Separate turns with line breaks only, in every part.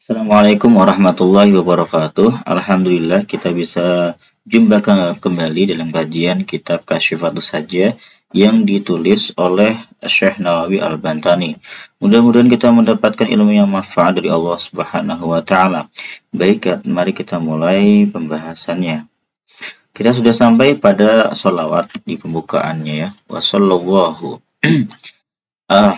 Assalamualaikum warahmatullahi wabarakatuh. Alhamdulillah kita bisa jumpa kembali dalam kajian kitab Kasyifatus Hajjah yang ditulis oleh Syekh Nawawi Al-Bantani. Mudah-mudahan kita mendapatkan ilmu yang manfaat dari Allah Subhanahu wa taala. Baik, mari kita mulai pembahasannya. Kita sudah sampai pada sholawat di pembukaannya ya. Wassallallahu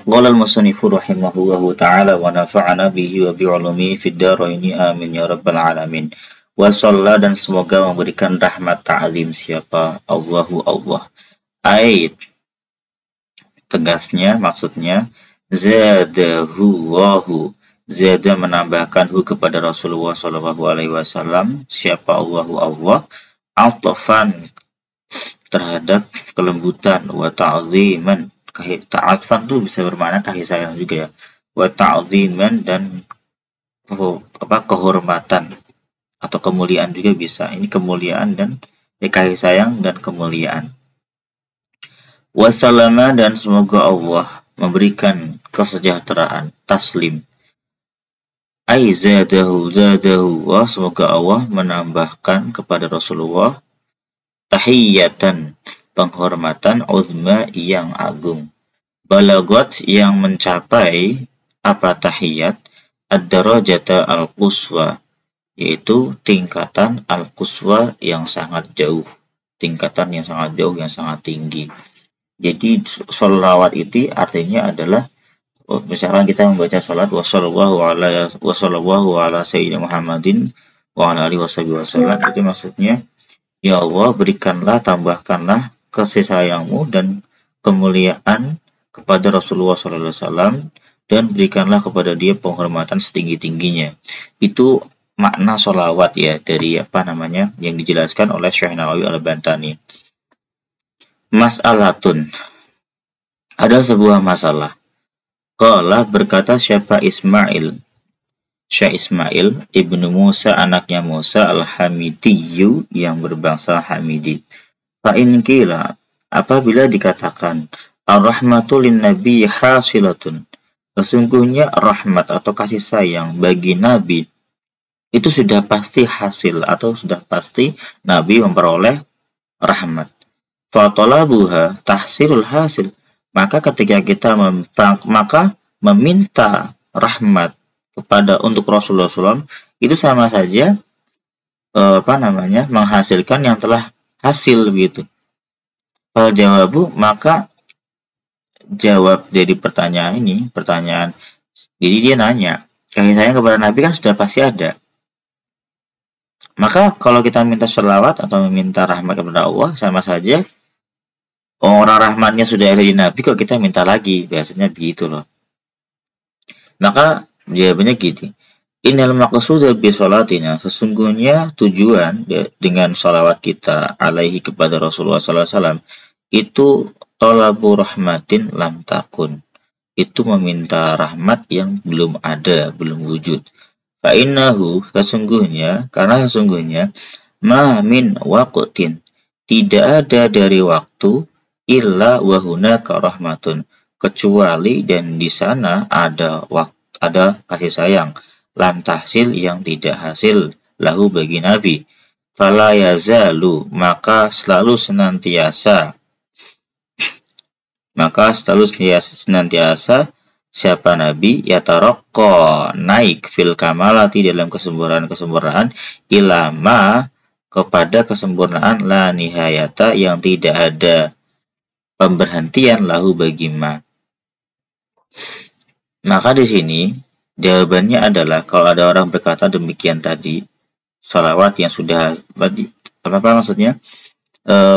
qala al-musannifu rahimahullahu ta'ala wa nafa'ana bihi wa bi'ulumi fid dharaini amin ya rabbal alamin. Wa shalla dan semoga memberikan rahmat ta'lim siapa Allahu Allah. Ayat tegasnya maksudnya zadahu wahu, zada menambahkan hu kepada Rasulullah sallallahu alaihi wasallam siapa Allahu Allah, atfan terhadap kelembutan, wa ta'ziman ta'atfan tuh bisa bermakna kasih sayang juga ya, wa ta'ziman dan kehormatan atau kemuliaan juga bisa. Ini kemuliaan dan kasih sayang dan kemuliaan. Wassalama dan semoga Allah memberikan kesejahteraan, taslim. Ai zadahu wa semoga Allah menambahkan kepada Rasulullah tahiyatan penghormatan uzma yang agung, balagot yang mencapai apa tahiyat ad-darajata al-quswa yaitu tingkatan al-quswa yang sangat jauh, tingkatan yang sangat jauh, yang sangat tinggi. Jadi sholawat itu artinya adalah misalkan kita membaca salat wassallallahu ala sayyidina Muhammadin wa ala alihi wasallam, itu maksudnya ya Allah berikanlah, tambahkanlah kasih sayangmu dan kemuliaan kepada Rasulullah SAW dan berikanlah kepada dia penghormatan setinggi-tingginya. Itu makna sholawat ya dari yang dijelaskan oleh Syekh Nawawi Al-Bantani. Mas'alatun, ada sebuah masalah. Qala berkata siapa Ismail, Syekh Ismail ibnu Musa anaknya Musa Al-Hamidiyyu yang berbangsa Hamidi. Fa'in qila apabila dikatakan ar-rahmatu lin-nabi hasilatun, sesungguhnya rahmat atau kasih sayang bagi Nabi itu sudah pasti hasil atau sudah pasti Nabi memperoleh rahmat. Fatalabuha tahsilul hasil, maka ketika kita meminta rahmat kepada untuk Rasulullah SAW itu sama saja menghasilkan yang telah hasil begitu. Kalau jawabu, maka jawab dari pertanyaan ini, jadi dia nanya, kasih sayang kepada Nabi kan sudah pasti ada. Maka kalau kita minta sholawat atau meminta rahmat kepada Allah, sama saja orang rahmatnya sudah ada di Nabi, kok kita minta lagi, biasanya begitu loh. Maka jawabannya gitu. Innal maqsuda bi sholatina, sesungguhnya tujuan dengan sholawat kita alaihi kepada Rasulullah SAW itu thalabu rahmatin lam takun, itu meminta rahmat yang belum ada, belum wujud. Fa innahu, karena sesungguhnya ma min waqtin, tidak ada dari waktu illa wa hunaka rahmatun, kecuali dan di sana ada kasih sayang, lam tahsil yang tidak hasil, lahu bagi Nabi. Fala yazalu, maka selalu senantiasa siapa Nabi yataraqqa, naik fil kamalati dalam kesempurnaan ilama kepada kesempurnaan la nihayata yang tidak ada pemberhentian lahu bagi ma. Maka di sini jawabannya adalah kalau ada orang berkata demikian tadi, sholawat yang sudah maksudnya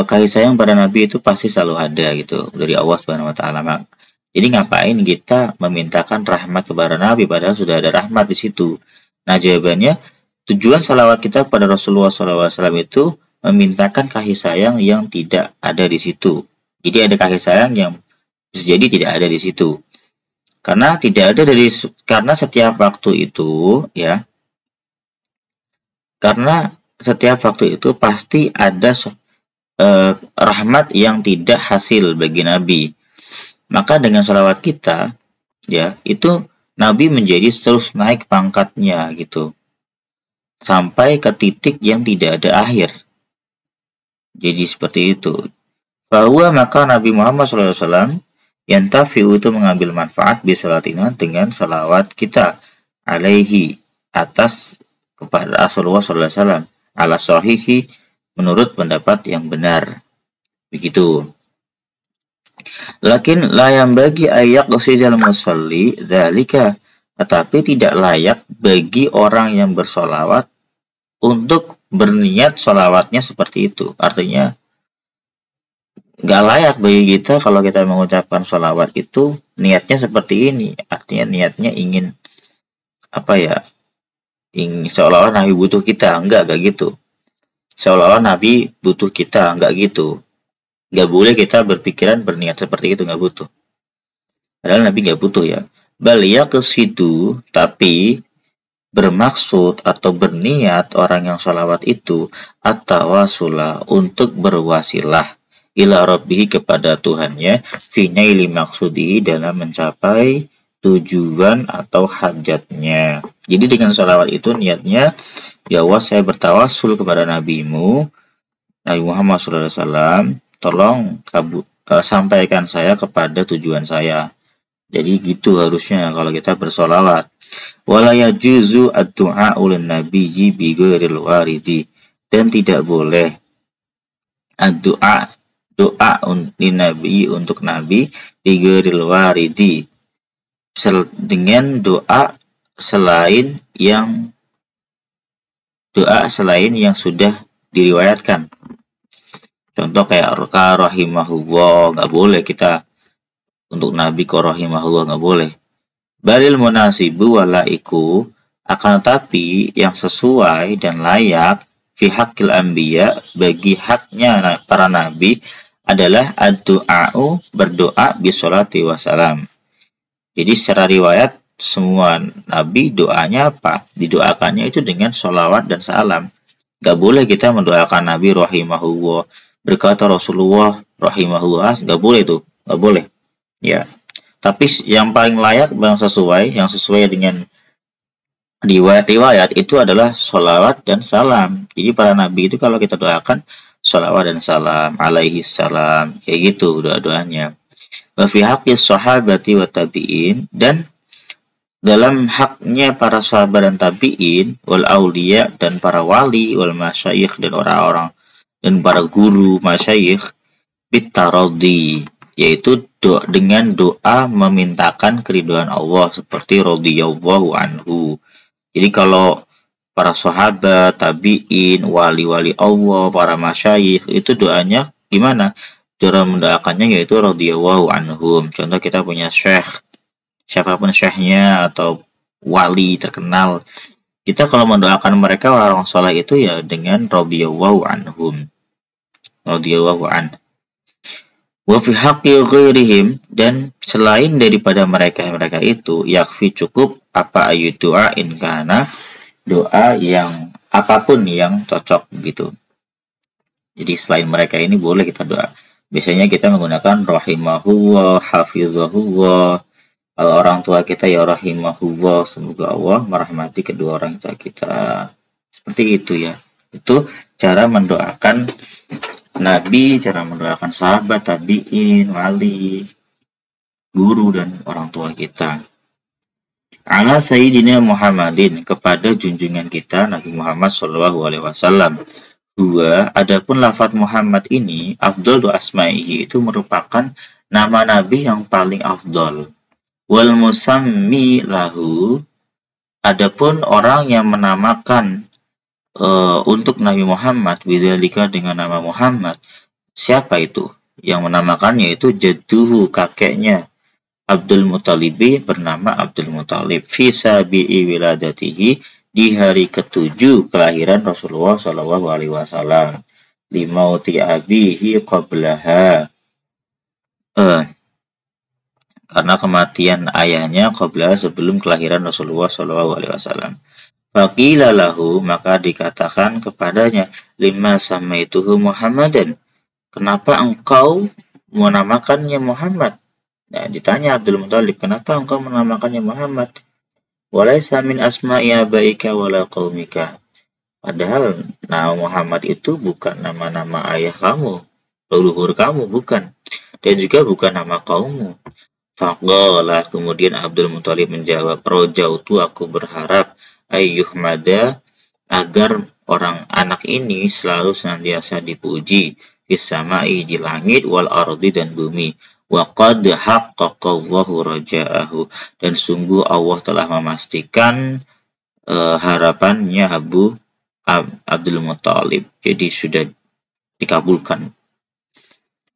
kasih sayang pada Nabi itu pasti selalu ada gitu dari Allah Subhanahu wa taala. Jadi ngapain kita memintakan rahmat kepada Nabi padahal sudah ada rahmat di situ? Nah, jawabannya tujuan sholawat kita pada Rasulullah SAW itu memintakan kasih sayang yang tidak ada di situ. Jadi ada kasih sayang yang bisa jadi tidak ada di situ. Karena setiap waktu itu pasti ada rahmat yang tidak hasil bagi Nabi. Maka dengan sholawat kita ya itu Nabi menjadi terus naik pangkatnya gitu. Sampai ke titik yang tidak ada akhir. Jadi seperti itu. Bahwa maka Nabi Muhammad SAW yang tafi'u itu mengambil manfaat bisalatina dengan salawat kita alaihi atas kepada Rasulullah SAW ala sahihi menurut pendapat yang benar. Begitu. Lakin layam bagi ayak qasidal musalli dzalika, tetapi tidak layak bagi orang yang bersolawat untuk berniat solawatnya seperti itu. Artinya nggak layak bagi kita kalau kita mengucapkan solawat itu niatnya seperti ini. Artinya niatnya ingin apa ya? Seolah-olah Nabi butuh kita. Enggak gitu. Seolah-olah Nabi butuh kita. Enggak gitu. Nggak boleh kita berpikiran berniat seperti itu, nggak butuh. Padahal Nabi nggak butuh ya. Bal yaqsidu, tapi bermaksud atau berniat orang yang sholawat itu at-tawasula untuk berwasilah ila rabbihi kepada Tuhannya fi naili maksudi dalam mencapai tujuan atau hajatnya. Jadi dengan sholawat itu niatnya, ya Allah saya bertawasul kepada nabimu Nabi Muhammad SAW, tolong sampaikan saya kepada tujuan saya. Jadi gitu harusnya kalau kita bersolawat. Wala yajuzu ad-du'a ulun nabiyyi bi ghairil waridi, dan tidak boleh ad-du'a doa nabi untuk nabi bi ghairil waridi dengan doa selain yang sudah diriwayatkan. Contoh kayak rahimahullah, nggak boleh kita untuk nabi rahimahullah, nggak boleh. Balil munasibu walaiku, akan tetapi yang sesuai dan layak fi haqqil anbiya bagi haknya para nabi adalah ad-du'a'u berdoa bisolati wassalam. Jadi secara riwayat semua nabi doanya apa? Didoakannya itu dengan sholawat dan salam. Gak boleh kita mendoakan nabi rahimahullah, berkata Rasulullah rahimahullah, gak boleh tuh, gak boleh. Ya. Tapi yang paling layak, yang sesuai dengan riwayat itu adalah sholawat dan salam. Jadi para nabi itu kalau kita doakan sholawat dan salam, alaihi salam, kayak gitu doa-doanya. Wa fi haqqis sahabati wa tabi'in, dan dalam haknya para sahabat dan tabi'in, wal auliya dan para wali, wal masyayikh dan orang-orang dan para guru masyayikh, bitaradi, yaitu dengan doa memintakan keridhaan Allah seperti radhiyallahu anhu. Jadi kalau para sahabat, tabi'in, wali-wali Allah, para masyayikh itu doanya gimana? Cara mendoakannya yaitu radhiyallahu anhum. Contoh kita punya syekh, siapapun syekhnya atau wali terkenal, kita kalau mendoakan mereka orang soleh itu ya dengan radhiyallahu anhum, radhiyallahu anhu. Wa fi haqqi ghairihim, dan selain daripada mereka itu yakfi cukup apa ayu doa in kana, doa yang apapun yang cocok gitu. Jadi selain mereka ini boleh kita doa. Biasanya kita menggunakan rahimahullah, hafizahullah. Kalau orang tua kita ya rahimahullah, semoga Allah merahmati kedua orang tua kita. Seperti itu ya. Itu cara mendoakan nabi, cara mendoakan sahabat, tabi'in, wali, guru dan orang tua kita. Ala sayyidina Muhammadin, kepada junjungan kita Nabi Muhammad SAW. Dua, adapun lafaz Muhammad ini afdhalu asma'ihi, itu merupakan nama nabi yang paling afdal. Wal musammi lahu, adapun orang yang menamakan untuk Nabi Muhammad bidzalika dengan nama Muhammad, siapa itu? Yang menamakannya itu jadduhu, kakeknya Abdul Muthalib, bernama Abdul Muthalib, fi sabi'i wiladatihi, di hari ke-7 kelahiran Rasulullah SAW, limauti abihi qablaha, karena kematian ayahnya qablaha, sebelum kelahiran Rasulullah SAW. Faqila lahu, maka dikatakan kepadanya, lima samaituhu Muhammadan, kenapa engkau menamakannya Muhammad? Nah, ditanya Abdul Muthalib, kenapa engkau menamakannya Muhammad? Walaysa min asma'i abaika wala qaumika. Padahal nama Muhammad itu bukan nama-nama ayah kamu, leluhur kamu, bukan. Dan juga bukan nama kaummu. Faqala, kemudian Abdul Muthalib menjawab, rojautu, aku berharap, ayyuhmada, agar orang anak ini selalu senantiasa dipuji, fisama'i, di langit, wal ardi, dan bumi. Wa qad haqqaqallahu raja'ahu, dan sungguh Allah telah memastikan harapannya Abdul Muthalib. Jadi sudah dikabulkan.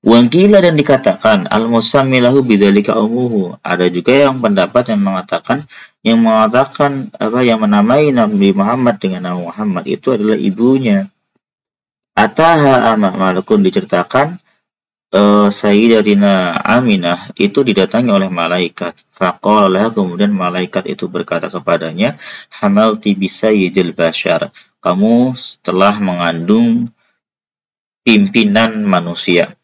Wangkila, dan dikatakan al-musammilahu bidzalika umuhu. Ada juga yang pendapat yang mengatakan yang menamai Nabi Muhammad dengan nama Muhammad itu adalah ibunya. Ataha malakun, diceritakan Sayyidatina Aminah itu didatangi oleh malaikat. Faqala, kemudian malaikat itu berkata kepadanya, hamalti bisayyidil bashar. Kamu telah mengandung pimpinan manusia.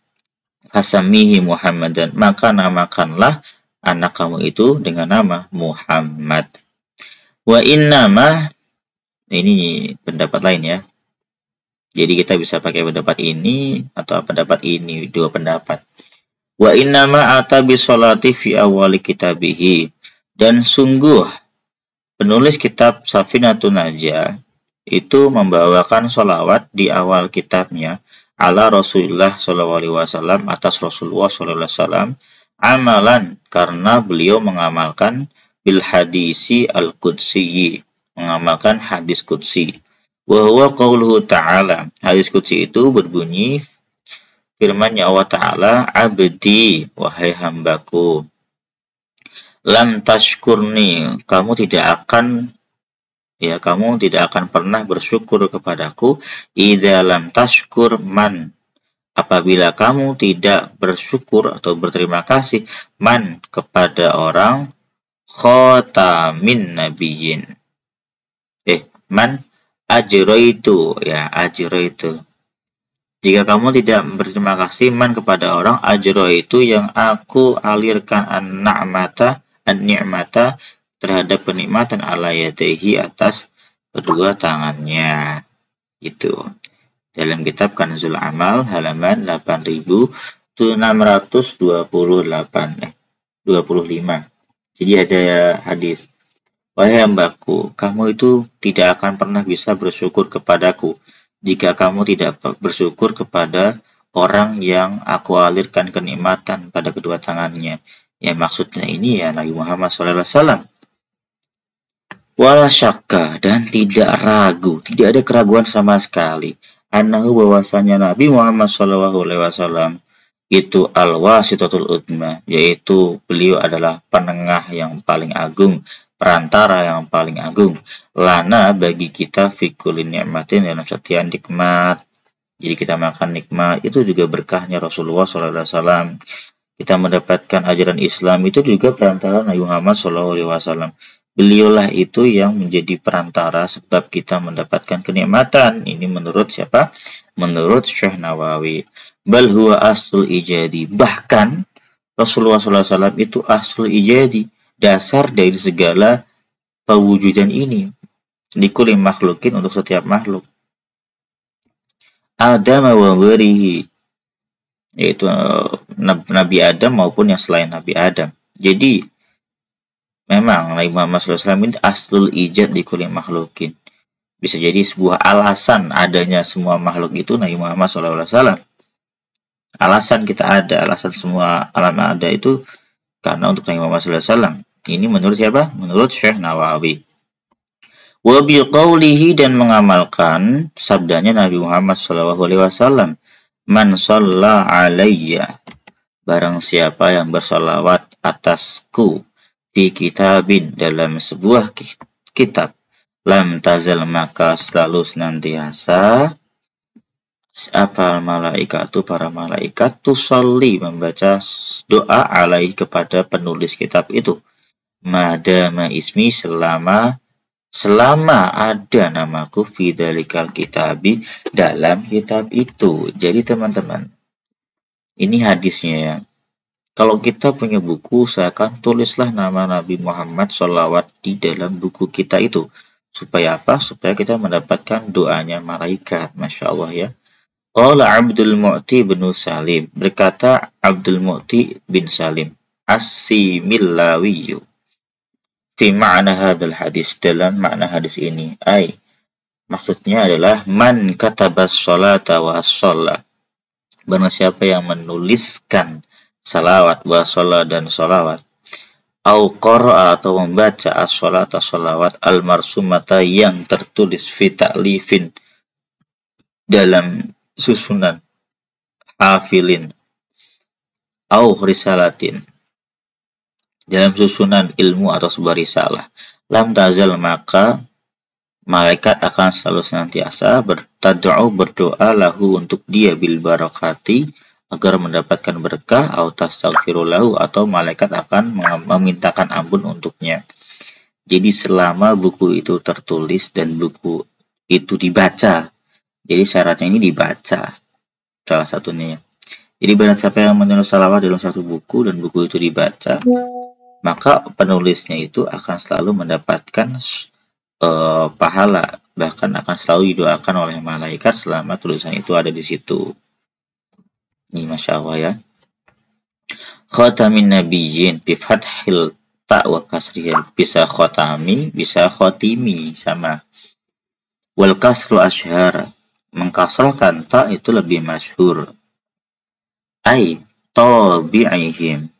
Fasamihi Muhammadan, maka namakanlah anak kamu itu dengan nama Muhammad. Wa innama, ini pendapat lain ya. Jadi kita bisa pakai pendapat ini atau pendapat ini, dua pendapat. Wa innama ata bisolati fi awali kitabihi, dan sungguh penulis kitab Safinatun Najah itu membawakan sholawat di awal kitabnya ala Rasulullah SAW, atas Rasulullah SAW, amalan, karena beliau mengamalkan bil hadisi al-qudsi, mengamalkan hadis qudsi. Wa huwa qauluhu ta'ala, hadis qudsi itu berbunyi firman-Nya Allah Ta'ala, abdi, wahai hambaku, lam tashkurni, kamu tidak akan pernah bersyukur kepadaku, idza lam tashkur man, apabila kamu tidak bersyukur atau berterima kasih, man, kepada orang, khatamin nabiyyin. Man ajraitu, ajraitu. Jika kamu tidak berterima kasih, man, kepada orang, ajraitu, yang aku alirkan an-ni'mata terhadap kenikmatan ala yadaihi, atas kedua tangannya. Itu dalam kitab Kanzul Amal halaman 8628 Jadi ada hadis, wahai hambaku, kamu itu tidak akan pernah bisa bersyukur kepadaku jika kamu tidak bersyukur kepada orang yang aku alirkan kenikmatan pada kedua tangannya. Ya, maksudnya ini ya Nabi Muhammad SAW. Wala syakka, dan tidak ragu, tidak ada keraguan sama sekali, annahu, bahwasanya Nabi Muhammad SAW itu al-wasitatul udma, yaitu beliau adalah penengah yang paling agung, perantara yang paling agung, lana, bagi kita, fi kulli nikmatin, dalam setiap nikmat. Jadi kita makan nikmat itu juga berkahnya Rasulullah SAW. Kita mendapatkan ajaran Islam itu juga perantara Nabi Muhammad SAW. Beliaulah itu yang menjadi perantara sebab kita mendapatkan kenikmatan. Ini menurut siapa? Menurut Syekh Nawawi. Bal huwa aslul ijadi. Bahkan Rasulullah SAW itu aslul ijadi, dasar dari segala pewujudan ini. Likulli makhlukin, untuk setiap makhluk. Adam wa barihi, yaitu Nabi Adam maupun yang selain Nabi Adam. Jadi memang Nabi Muhammad SAW ini aslul ijad di kulli makhlukin. Bisa jadi sebuah alasan adanya semua makhluk itu Nabi Muhammad SAW. Alasan kita ada, alasan semua alam ada itu karena untuk Nabi Muhammad SAW. Ini menurut siapa? Menurut Syekh Nawawi. Wa biqaulihi, dan mengamalkan sabdanya Nabi Muhammad SAW. Man shalla alayya, barang siapa yang bersalawat atasku, fi kitabin, dalam sebuah kitab, lam tazal, maka selalu senantiasa apal malaikatu, para malaikat, tusalli, membaca doa alaihi, kepada penulis kitab itu, madama ismi, selama ada namaku, fi dzalikal kitabi, dalam kitab itu. Jadi teman-teman, ini hadisnya ya. Kalau kita punya buku, usahakan tulislah nama Nabi Muhammad sholawat di dalam buku kita itu. Supaya apa? Supaya kita mendapatkan doanya malaikat. Masya Allah ya. Qala Abdul Mu'ti bin Salim. Berkata Abdul Mu'ti bin Salim. As-Simillawiyu. Fi ma'na hadal hadis. Dalam makna hadis ini. Maksudnya adalah man katabas sholata wa sholat. Barang siapa yang menuliskan salawat wa sholat dan sholawat. Au qara'a atau membaca as-sholata sholawat al-marsumata yang tertulis fi ta'lifin dalam susunan hafilin au risalatin dalam susunan ilmu atau sebuah risalah, lam tazal maka malaikat akan selalu senantiasa berdoa lahu untuk dia bil barakati agar mendapatkan berkah atau tastaghfiru lahu atau malaikat akan memintakan ampun untuknya. Jadi selama buku itu tertulis dan buku itu dibaca, jadi syaratnya ini dibaca salah satunya. Jadi barang siapa yang menulis salawat dalam satu buku dan buku itu dibaca, maka penulisnya itu akan selalu mendapatkan pahala, bahkan akan selalu didoakan oleh malaikat selama tulisan itu ada di situ. Ini Masya Allah ya. Khatamin nabiyyin bi fathil ta wa kasriha, bisa khatami, bisa khatimi, sama. Wal kasru asyhara, mengkasrahkan ta itu lebih masyhur. Tabi'ihim,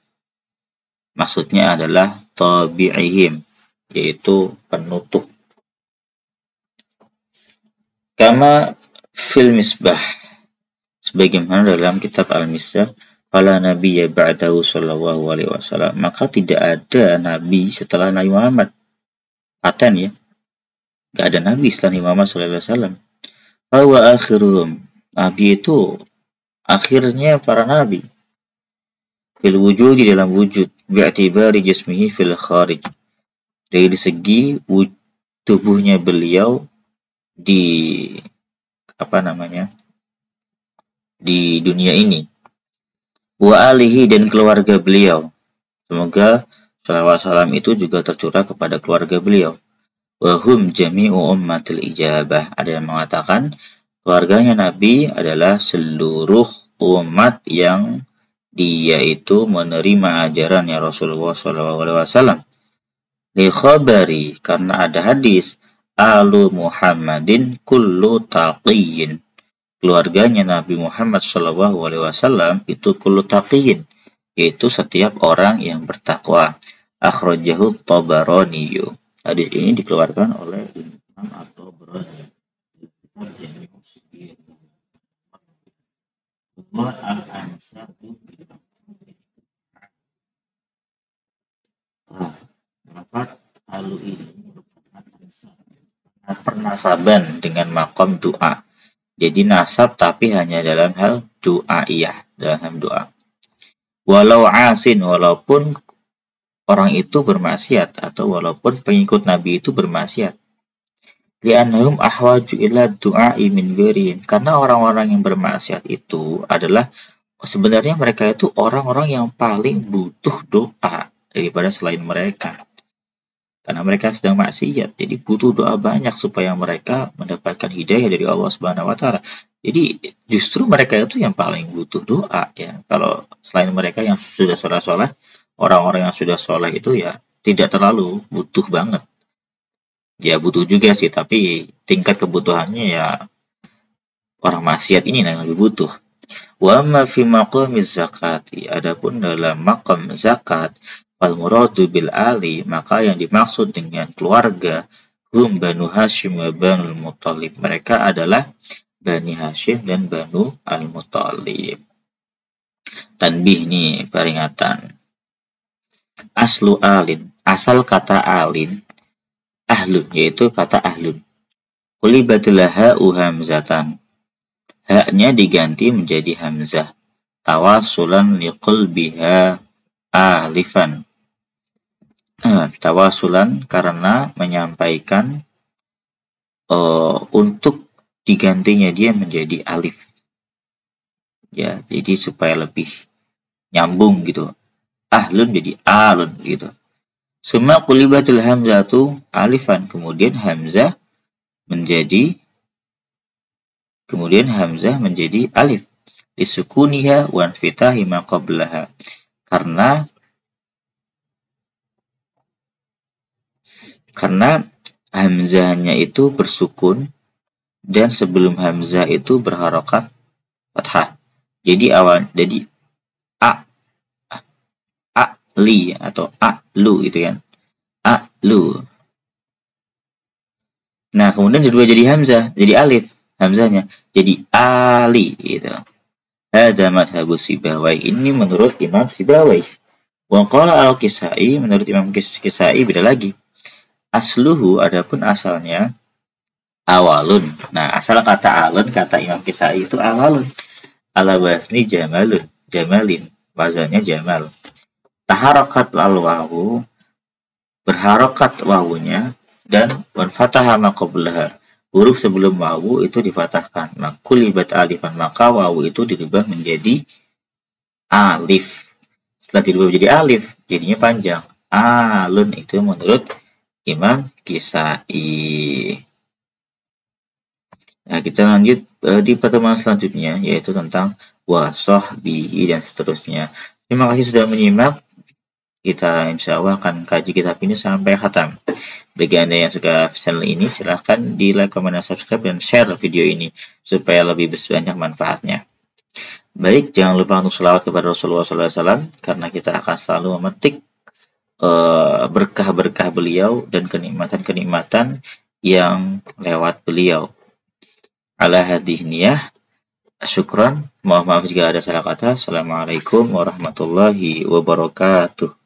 maksudnya adalah tabi'ihim, yaitu penutup. Kama fil misbah, sebagaimana dalam kitab Al-Misbah, fala nabiyya ba'dahu sallallahu alaihi wasallam, maka tidak ada nabi setelah Nabi Muhammad. Paten ya, gak ada nabi setelah Nabi Muhammad sallallahu alaihi wasallam. Bahwa akhirum, nabi itu akhirnya para nabi. Fil wujud, di dalam wujud, bi'tibari jismihi fil kharij, dari segi tubuhnya beliau di di dunia ini. Wa alihi, dan keluarga beliau, semoga salawat salam itu juga tercurah kepada keluarga beliau. Wa hum jami'u ummatil ijabah, ada yang mengatakan keluarganya Nabi adalah seluruh umat yang dia itu menerima ajarannya Rasulullah SAW. Li khabari, karena ada hadis alu Muhammadin kullu taqiyyin, keluarganya Nabi Muhammad SAW itu kullu taqiyyin, yaitu setiap orang yang bertakwa. Akhrajahu Tabarani. Hadis ini dikeluarkan oleh Imam At-Tabarani. Lafaz alu ini merupakan pernasaban dengan makom doa. Jadi nasab tapi hanya dalam hal doa, dalam doa. Walau asin, walaupun orang itu bermaksiat atau walaupun pengikut Nabi itu bermaksiat. Li'annahum ahwaju ila du'a'i min ghairihim, karena orang-orang yang bermaksiat itu adalah sebenarnya mereka itu orang-orang yang paling butuh doa daripada selain mereka. Karena mereka sedang maksiat, jadi butuh doa banyak supaya mereka mendapatkan hidayah dari Allah Subhanahu wa taala. Jadi justru mereka itu yang paling butuh doa ya. Kalau selain mereka yang sudah soleh-soleh, orang-orang yang sudah soleh itu ya tidak terlalu butuh banget. Ya butuh juga sih, tapi tingkat kebutuhannya ya orang maksiat ini yang lebih butuh. Wa ma fi maqamiz zakati, adapun dalam maqam zakat, fal muradu bil ali, maka yang dimaksud dengan keluarga hum Banu Hashim wa Banu Al-Muttalib, mereka adalah Bani Hashim dan Banu Al-Muttalib. Tanbih nih, peringatan. Aslu alin, asal kata alin, ahlun, yaitu kata ahlun. Qulibatil ha'u hamzatan, haknya diganti menjadi hamzah, tawasulan liqalbiha alifan. Tawasulan karena menyampaikan untuk digantinya dia menjadi alif. Ya, jadi supaya lebih nyambung gitu. ahlun jadi alun gitu. Summa qulibatil hamzatu alifan, kemudian hamzah menjadi alif. Lisukuniha wa infitahi ma qablaha. Karena hamzahnya itu bersukun dan sebelum hamzah itu berharokat fathah. Jadi li atau lu gitu kan. Lu. Nah, kemudian kedua jadi hamzah, jadi alif hamzahnya. Jadi ali gitu. Hadza madhhabu Sibawayh. Ini menurut Imam Sibawayh. Wa qala al-Kisai, menurut Imam Kisai beda lagi. Asluhu, adapun asalnya awalun. Nah, asal kata alun, kata Imam Kisai itu awalun. Ala wasni jamalin. Wazannya jamal. Taharakat al-wawu, berharokat wawunya, dan wanfataha ma qablaha, huruf sebelum wawu itu difatahkan. Makulibat alifan, maka wawu itu dirubah menjadi alif. Setelah dirubah menjadi alif, jadinya panjang. Alun itu menurut Imam Kisai. Nah, kita lanjut di pertemuan selanjutnya, yaitu tentang wasahbihi dan seterusnya. Terima kasih sudah menyimak. Kita insya Allah akan kaji kitab ini sampai khatam. Bagi Anda yang suka channel ini, silahkan di like, komen, dan subscribe, dan share video ini supaya lebih banyak manfaatnya. Baik, jangan lupa untuk selawat kepada Rasulullah SAW, karena kita akan selalu memetik berkah-berkah beliau dan kenikmatan-kenikmatan yang lewat beliau. Ala hadhihi niyah, syukran. Mohon maaf jika ada salah kata. Assalamualaikum warahmatullahi wabarakatuh.